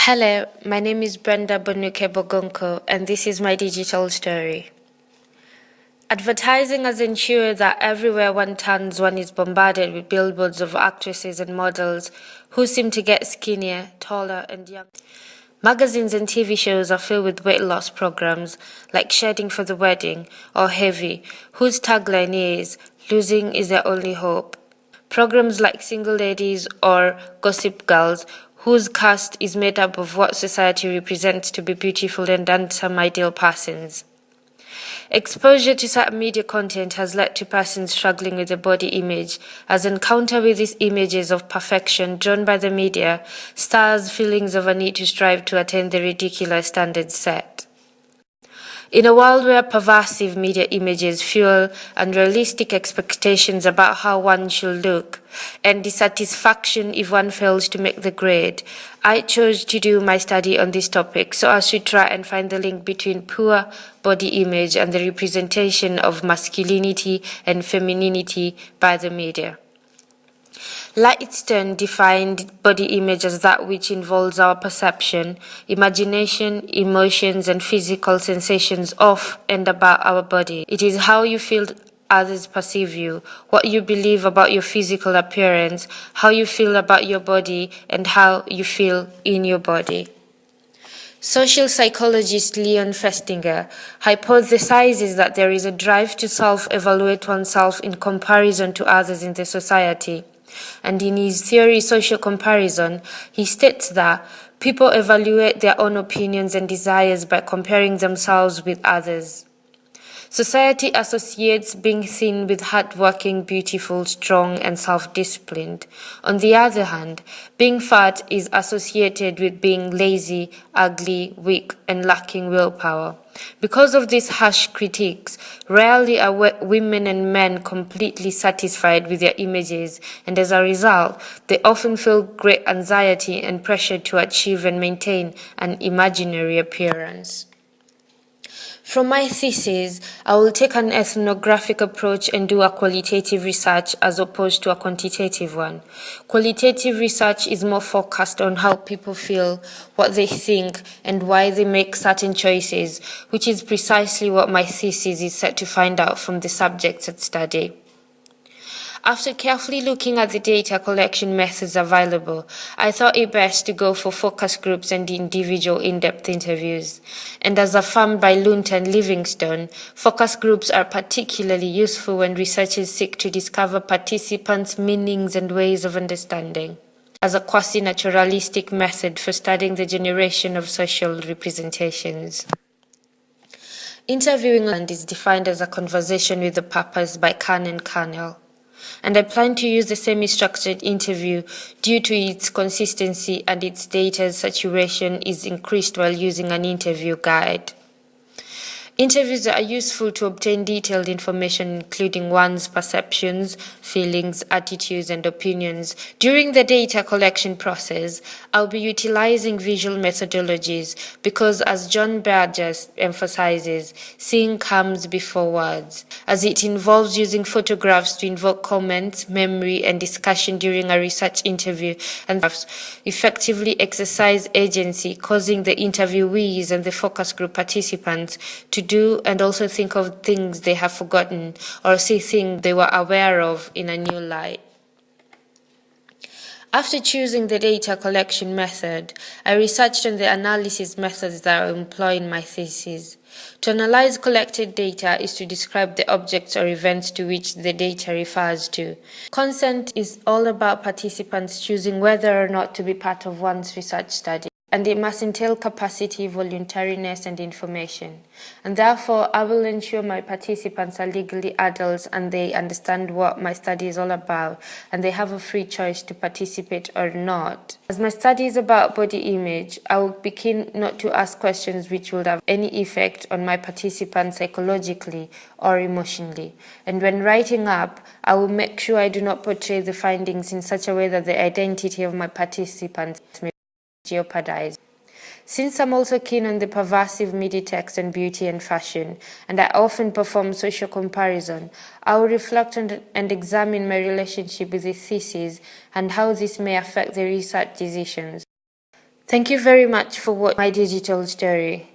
Hello, my name is Brenda Bonuke, and this is my digital story. Advertising has ensured that everywhere one turns, one is bombarded with billboards of actresses and models who seem to get skinnier, taller, and younger. Magazines and TV shows are filled with weight loss programs like Shedding for the Wedding or Heavy, whose tagline is, "Losing is their only hope." Programs like Single Ladies or Gossip Girls, whose cast is made up of what society represents to be beautiful and handsome ideal persons. Exposure to certain media content has led to persons struggling with their body image, as encounter with these images of perfection drawn by the media stirs feelings of a need to strive to attain the ridiculous standards set. In a world where pervasive media images fuel unrealistic expectations about how one should look, and dissatisfaction if one fails to make the grade, I chose to do my study on this topic so as to try and find the link between poor body image and the representation of masculinity and femininity by the media. Lightstone defined body image as that which involves our perception, imagination, emotions, and physical sensations of and about our body. It is how you feel others perceive you, what you believe about your physical appearance, how you feel about your body, and how you feel in your body. Social psychologist Leon Festinger hypothesizes that there is a drive to self-evaluate oneself in comparison to others in the society. And in his theory, Social Comparison, he states that people evaluate their own opinions and desires by comparing themselves with others. Society associates being thin with hardworking, beautiful, strong, and self-disciplined. On the other hand, being fat is associated with being lazy, ugly, weak, and lacking willpower. Because of these harsh critiques, rarely are women and men completely satisfied with their images, and as a result, they often feel great anxiety and pressure to achieve and maintain an imaginary appearance. From my thesis, I will take an ethnographic approach and do a qualitative research as opposed to a quantitative one. Qualitative research is more focused on how people feel, what they think, and why they make certain choices, which is precisely what my thesis is set to find out from the subjects at study. After carefully looking at the data collection methods available, I thought it best to go for focus groups and individual in-depth interviews. And as affirmed by Lunt and Livingstone, focus groups are particularly useful when researchers seek to discover participants' meanings and ways of understanding, as a quasi-naturalistic method for studying the generation of social representations. Interviewing is defined as a conversation with a purpose by Kahn and Carnell, and I plan to use the semi-structured interview due to its consistency and its data's saturation is increased while using an interview guide. Interviews are useful to obtain detailed information including one's perceptions, feelings, attitudes, and opinions. During the data collection process, I'll be utilizing visual methodologies because, as John Burgess emphasizes, seeing comes before words, as it involves using photographs to invoke comments, memory, and discussion during a research interview, and effectively exercise agency, causing the interviewees and the focus group participants to do and also think of things they have forgotten or see things they were aware of in a new light. After choosing the data collection method, I researched on the analysis methods that I employ in my thesis. To analyze collected data is to describe the objects or events to which the data refers to. Consent is all about participants choosing whether or not to be part of one's research study, and it must entail capacity, voluntariness, and information. And therefore, I will ensure my participants are legally adults and they understand what my study is all about, and they have a free choice to participate or not. As my study is about body image, I will be keen not to ask questions which would have any effect on my participants psychologically or emotionally. And when writing up, I will make sure I do not portray the findings in such a way that the identity of my participants may jeopardized. Since I'm also keen on the pervasive media text on beauty and fashion, and I often perform social comparison, I will reflect on and examine my relationship with the thesis and how this may affect the research decisions. Thank you very much for watching my digital story.